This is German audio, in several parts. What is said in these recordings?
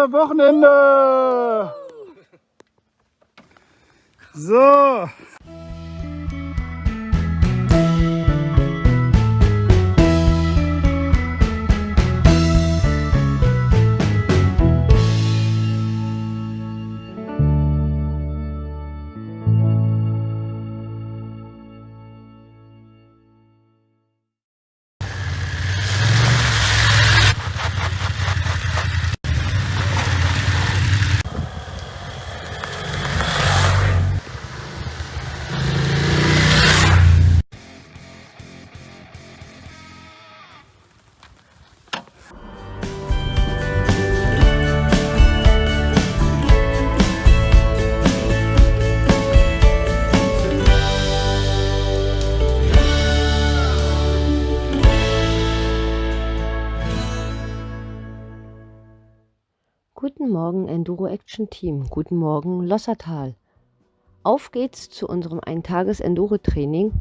Wochenende! So. Guten Morgen Enduro Action Team, guten Morgen Lossertal. Auf geht's zu unserem Eintages-Enduro-Training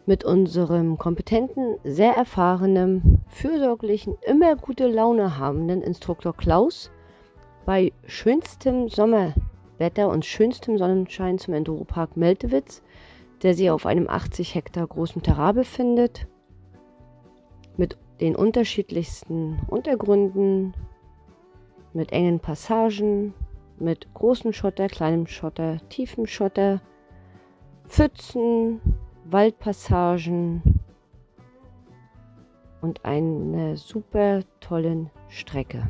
mit unserem kompetenten, sehr erfahrenen, fürsorglichen, immer gute Laune habenden Instruktor Klaus bei schönstem Sommerwetter und schönstem Sonnenschein zum Enduropark Meltewitz, der sich auf einem 80 Hektar großen Terrain befindet, mit den unterschiedlichsten Untergründen, mit engen Passagen, mit großen Schotter, kleinem Schotter, tiefem Schotter, Pfützen, Waldpassagen und einer super tollen Strecke.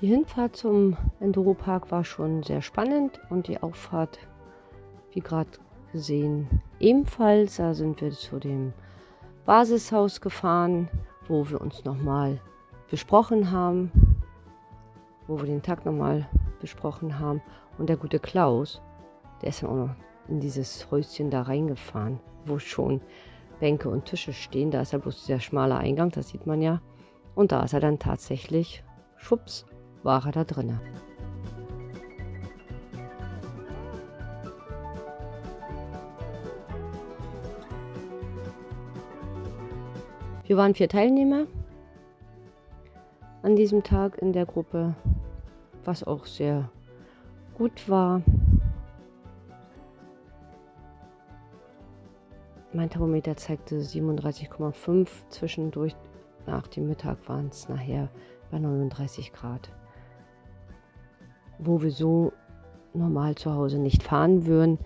Die Hinfahrt zum Enduropark war schon sehr spannend und die Auffahrt, wie gerade gesehen, ebenfalls. Da sind wir zu dem Basishaus gefahren, wo wir uns nochmal besprochen haben, wo wir den Tag nochmal besprochen haben. Und der gute Klaus, der ist dann auch noch in dieses Häuschen da reingefahren, wo schon Bänke und Tische stehen. Da ist ja bloß dieser schmale Eingang, das sieht man ja. Und da ist er dann tatsächlich, schwupps, war er da drinnen. Wir waren 4 Teilnehmer an diesem Tag in der Gruppe, was auch sehr gut war. Mein Thermometer zeigte 37,5. Zwischendurch nach dem Mittag waren es nachher bei 39 Grad. Wo wir so normal zu Hause nicht fahren würden.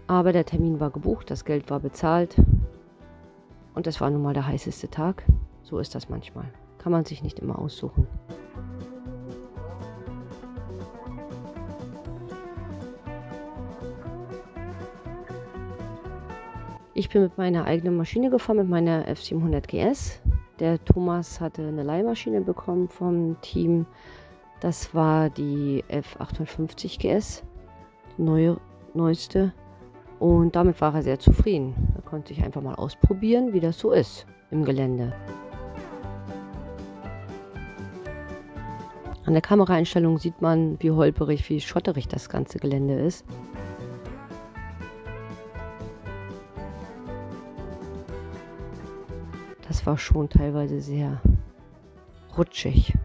Aber der Termin war gebucht, das Geld war bezahlt und es war nun mal der heißeste Tag. So ist das manchmal. Kann man sich nicht immer aussuchen. Ich bin mit meiner eigenen Maschine gefahren, mit meiner F700 GS. Der Thomas hatte eine Leihmaschine bekommen vom Team. Das war die F850 GS, die neueste. Und damit war er sehr zufrieden. Er konnte sich einfach mal ausprobieren, wie das so ist im Gelände. An der Kameraeinstellung sieht man, wie holperig, wie schotterig das ganze Gelände ist. Das war schon teilweise sehr rutschig.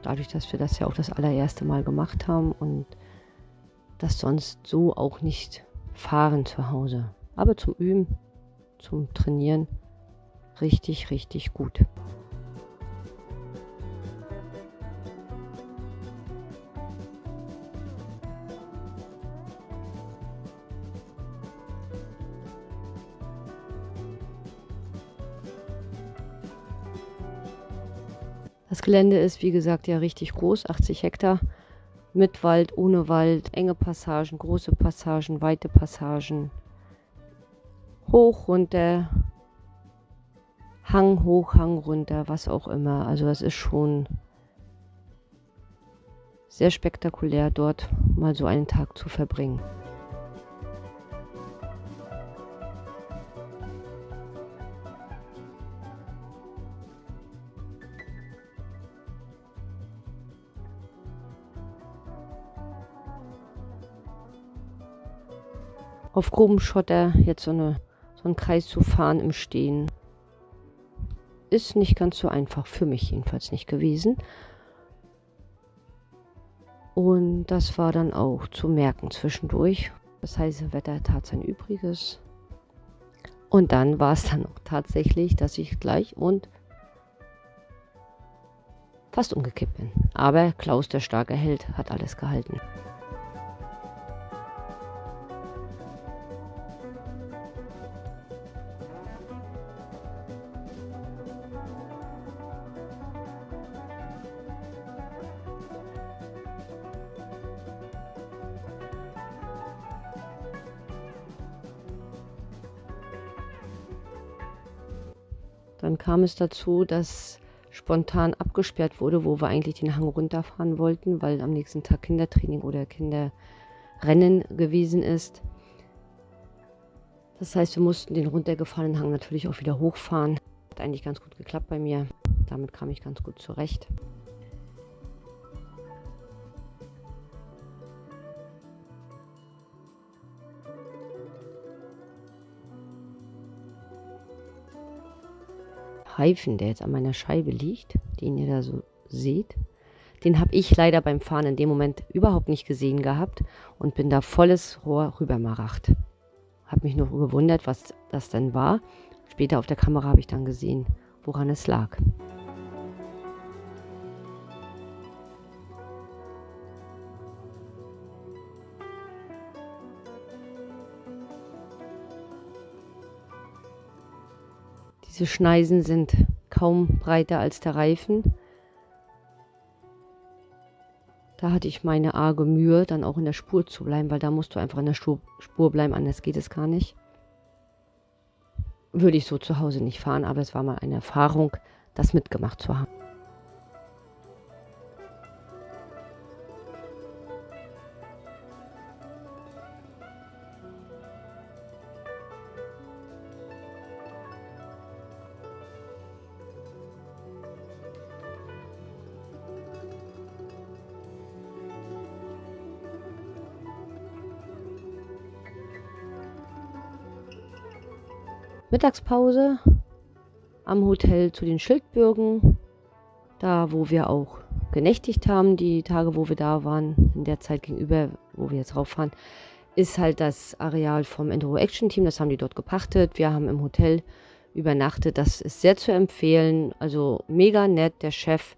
Dadurch, dass wir das ja auch das allererste Mal gemacht haben und das sonst so auch nicht fahren zu Hause. Aber zum Üben, zum Trainieren richtig, richtig gut. Das Gelände ist, wie gesagt, ja richtig groß, 80 Hektar, mit Wald, ohne Wald, enge Passagen, große Passagen, weite Passagen, hoch, runter, Hang hoch, Hang runter, was auch immer. Also das ist schon sehr spektakulär, dort mal so einen Tag zu verbringen. Auf grobem Schotter jetzt so einen Kreis zu fahren im Stehen, ist nicht ganz so einfach, für mich jedenfalls nicht gewesen. Und das war dann auch zu merken zwischendurch. Das heiße Wetter tat sein Übriges. Und dann war es dann auch tatsächlich, dass ich gleich und fast umgekippt bin. Aber Klaus, der starke Held, hat alles gehalten. Dann kam es dazu, dass spontan abgesperrt wurde, wo wir eigentlich den Hang runterfahren wollten, weil am nächsten Tag Kindertraining oder Kinderrennen gewesen ist. Das heißt, wir mussten den runtergefahrenen Hang natürlich auch wieder hochfahren. Hat eigentlich ganz gut geklappt bei mir. Damit kam ich ganz gut zurecht. Reifen, der jetzt an meiner Scheibe liegt, den ihr da so seht, den habe ich leider beim Fahren in dem Moment überhaupt nicht gesehen gehabt und bin da volles Rohr rübermaracht. Habe mich noch gewundert, was das denn war. Später auf der Kamera habe ich dann gesehen, woran es lag. Diese Schneisen sind kaum breiter als der Reifen. Da hatte ich meine arge Mühe, dann auch in der Spur zu bleiben, weil da musst du einfach in der Spur bleiben, anders geht es gar nicht. Würde ich so zu Hause nicht fahren, aber es war mal eine Erfahrung, das mitgemacht zu haben. Mittagspause am Hotel zu den Schildbürgen, da wo wir auch genächtigt haben, die Tage, wo wir da waren, in der Zeit gegenüber, wo wir jetzt rauffahren, ist halt das Areal vom Enduro Action Team, das haben die dort gepachtet. Wir haben im Hotel übernachtet, das ist sehr zu empfehlen, also mega nett, der Chef,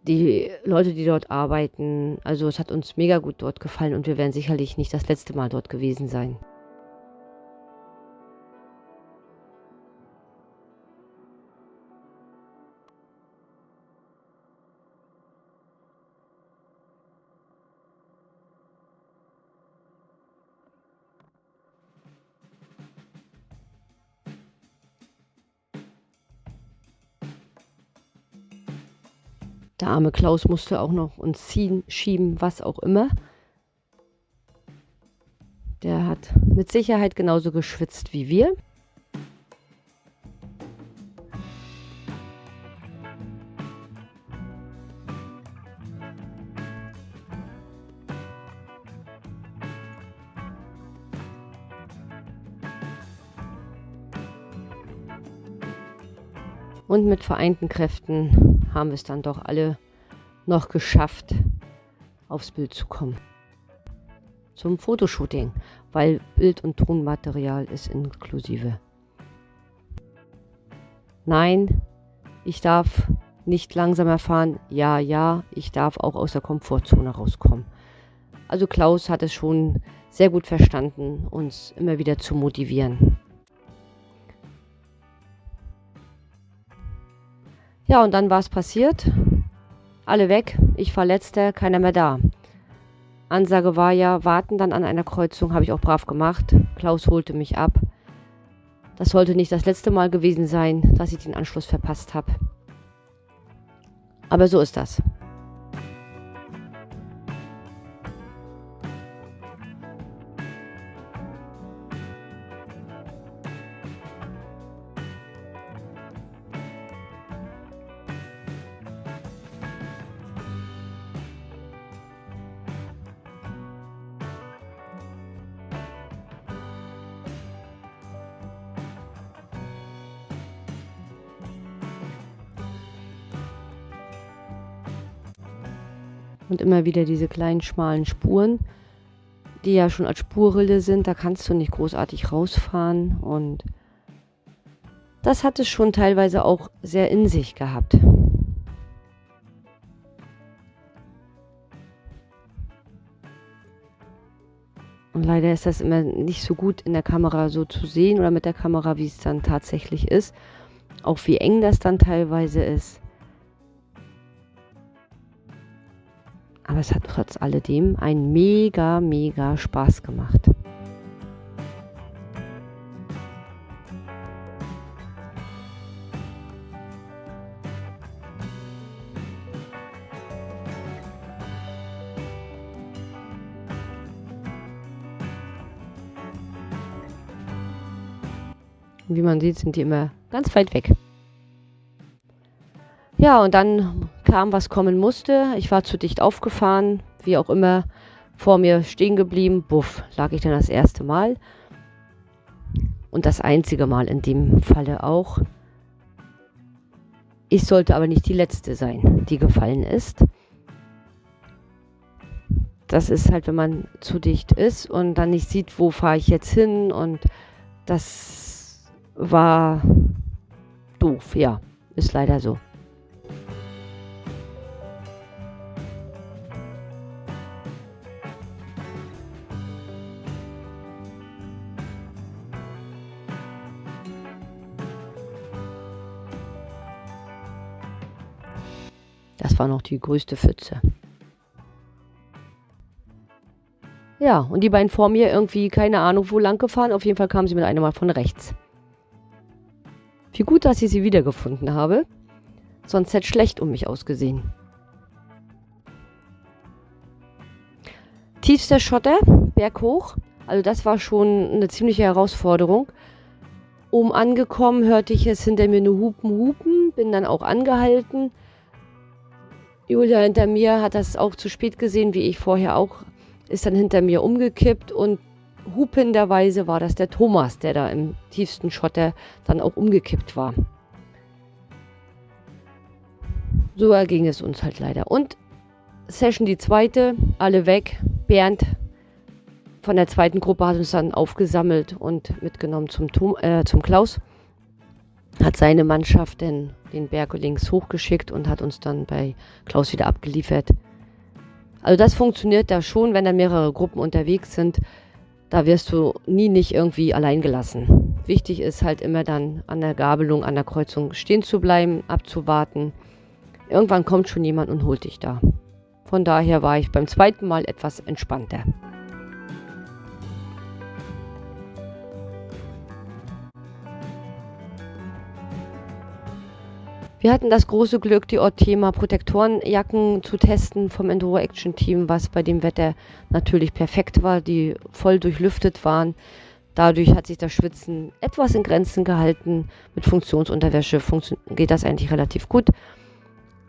die Leute, die dort arbeiten, also es hat uns mega gut dort gefallen und wir werden sicherlich nicht das letzte Mal dort gewesen sein. Der arme Klaus musste auch noch uns ziehen, schieben, was auch immer. Der hat mit Sicherheit genauso geschwitzt wie wir. Und mit vereinten Kräften haben wir es dann doch alle noch geschafft, aufs Bild zu kommen. Zum Fotoshooting, weil Bild- und Tonmaterial ist inklusive. Nein, ich darf nicht langsamer fahren. Ja, ich darf auch aus der Komfortzone rauskommen. Also Klaus hat es schon sehr gut verstanden, uns immer wieder zu motivieren. Ja, und dann war es passiert. Alle weg, ich war letzter, keiner mehr da. Ansage war ja, warten dann an einer Kreuzung, habe ich auch brav gemacht. Klaus holte mich ab. Das sollte nicht das letzte Mal gewesen sein, dass ich den Anschluss verpasst habe. Aber so ist das. und immer wieder diese kleinen schmalen Spuren, die ja schon als Spurrille sind. Da kannst du nicht großartig rausfahren und das hat es schon teilweise auch sehr in sich gehabt. Und leider ist das immer nicht so gut in der Kamera so zu sehen oder mit der Kamera, wie es dann tatsächlich ist. Auch wie eng das dann teilweise ist. Aber es hat trotz alledem einen mega, mega Spaß gemacht. Und wie man sieht, sind die immer ganz weit weg. Ja, und dann kam, was kommen musste. Ich war zu dicht aufgefahren, wie auch immer, vor mir stehen geblieben. Buff, lag ich dann das erste Mal. Und das einzige Mal in dem Falle auch. Ich sollte aber nicht die letzte sein, die gefallen ist. Das ist halt, wenn man zu dicht ist und dann nicht sieht, wo fahre ich jetzt hin. Und das war doof, ja, ist leider so. Das war noch die größte Pfütze. Ja, und die beiden vor mir irgendwie, keine Ahnung, wo lang gefahren. Auf jeden Fall kamen sie mit einer mal von rechts. Wie gut, dass ich sie wiedergefunden habe. Sonst hätte es schlecht um mich ausgesehen. Tiefster Schotter, berghoch. Also das war schon eine ziemliche Herausforderung. Oben angekommen hörte ich es hinter mir nur Hupen. Bin dann auch angehalten. Julia hinter mir hat das auch zu spät gesehen, wie ich vorher auch. Ist dann hinter mir umgekippt und hupenderweise war das der Thomas, der da im tiefsten Schotter dann auch umgekippt war. So erging es uns halt leider. Und Session die zweite, alle weg. Bernd von der zweiten Gruppe hat uns dann aufgesammelt und mitgenommen zum Klaus. Hat seine Mannschaft den Berg links hochgeschickt und hat uns dann bei Klaus wieder abgeliefert. Also das funktioniert da schon, wenn da mehrere Gruppen unterwegs sind. Da wirst du nie nicht irgendwie allein gelassen. Wichtig ist halt immer dann an der Gabelung, an der Kreuzung stehen zu bleiben, abzuwarten. Irgendwann kommt schon jemand und holt dich da. Von daher war ich beim zweiten Mal etwas entspannter. Wir hatten das große Glück, die Orthema Protektorenjacken zu testen vom Enduro Action Team, was bei dem Wetter natürlich perfekt war, die voll durchlüftet waren. Dadurch hat sich das Schwitzen etwas in Grenzen gehalten. Mit Funktionsunterwäsche geht das eigentlich relativ gut.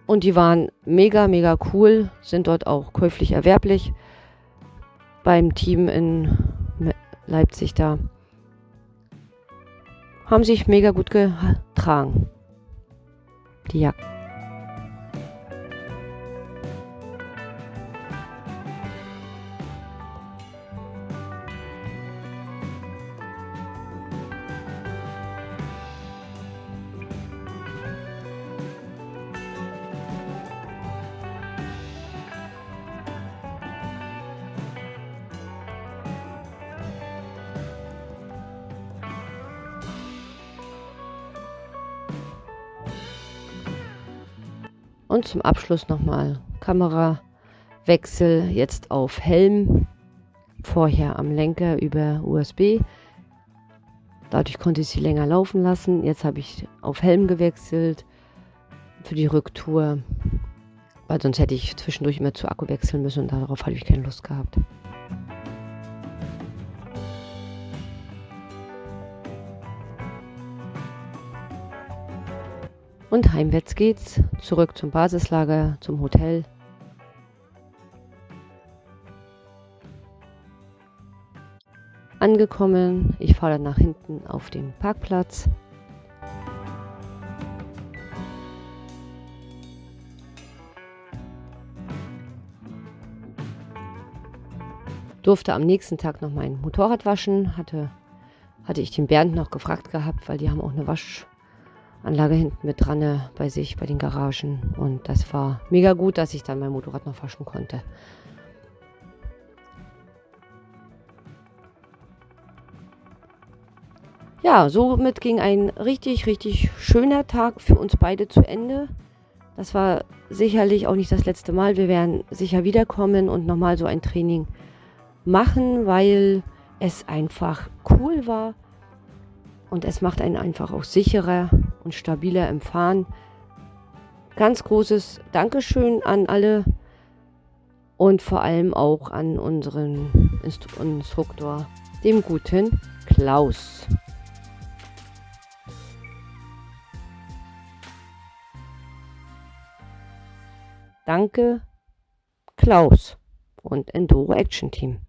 Und die waren mega, mega cool, sind dort auch käuflich erwerblich beim Team in Leipzig da. Haben sich mega gut getragen. Die Jacken. Und zum Abschluss nochmal Kamerawechsel, jetzt auf Helm, vorher am Lenker über USB. Dadurch konnte ich sie länger laufen lassen. Jetzt habe ich auf Helm gewechselt für die Rücktour, weil sonst hätte ich zwischendurch immer zu Akku wechseln müssen und darauf habe ich keine Lust gehabt. Und heimwärts geht's, zurück zum Basislager, zum Hotel. Angekommen, ich fahre dann nach hinten auf den Parkplatz. Durfte am nächsten Tag noch mein Motorrad waschen. Hatte ich den Bernd noch gefragt gehabt, weil die haben auch eine Waschanlage hinten mit dran bei sich, bei den Garagen. Und das war mega gut, dass ich dann mein Motorrad noch waschen konnte. Ja, somit ging ein richtig, richtig schöner Tag für uns beide zu Ende. Das war sicherlich auch nicht das letzte Mal. Wir werden sicher wiederkommen und nochmal so ein Training machen, weil es einfach cool war und es macht einen einfach auch sicherer und stabiler im Fahren. Ganz großes Dankeschön an alle und vor allem auch an unseren Instruktor, dem guten Klaus. Danke, Klaus und Enduro Action Team.